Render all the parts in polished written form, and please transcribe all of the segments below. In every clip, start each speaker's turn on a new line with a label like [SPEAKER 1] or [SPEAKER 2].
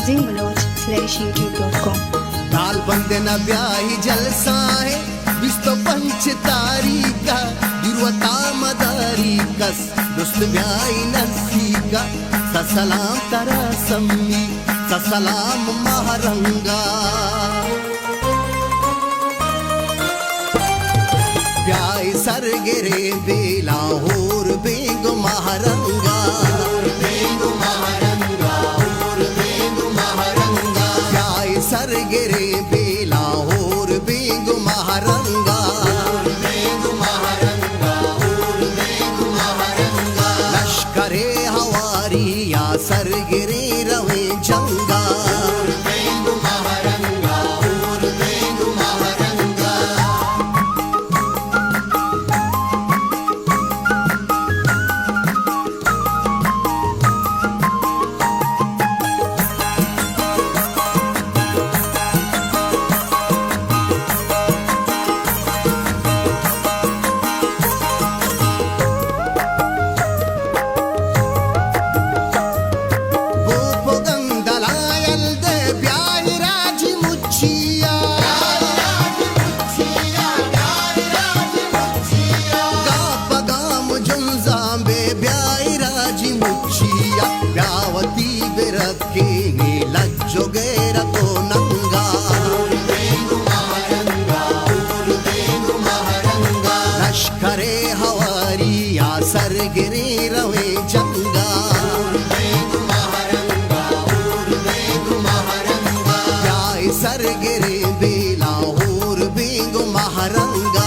[SPEAKER 1] azimbaloj/youtube.com।
[SPEAKER 2] ताल बंदे न ब्याही जलसा है बिस्तो पंच तारीका दुर्वता मदारी कस दुस्त ब्याही नसीका ससलाम तरा सम्मी ससलाम महरंगा ब्याही सरगेरे बेलाहोर बेगो महरंगा सरगेरे बेलाहोर बेगु महारंगा लश्करे हवारिया सरगेरे रवे जंगा लश्करे हवारिया सरगेरे रवे जंगा ब्याही सरगेरे बेलाहोर बेगु महारंगा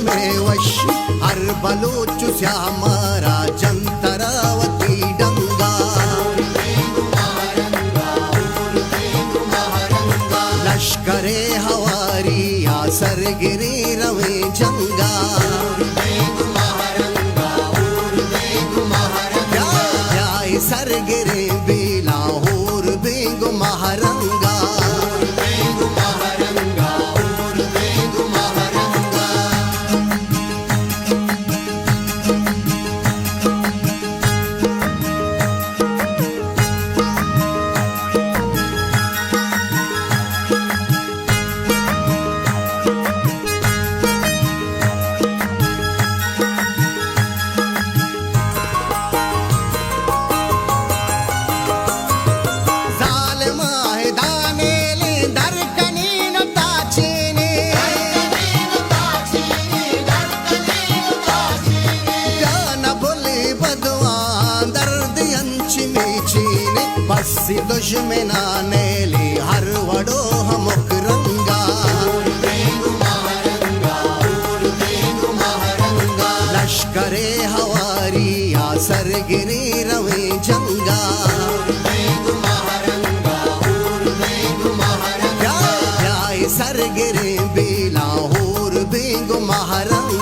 [SPEAKER 2] में वशी हर बलोच से हमारा जंतरावती डंगा लश्करे हवारिया सरगेरे रवे जंगा ब्याही सरगेरे बेलाहोर बेगु महारंगा बस्सी दुश्मना ने ली हर वडो हमक रंगा लश्करे हवारिया सरगेरे रवे जंगा ब्याही सरगेरे बेलाहोर बेगु महारंगा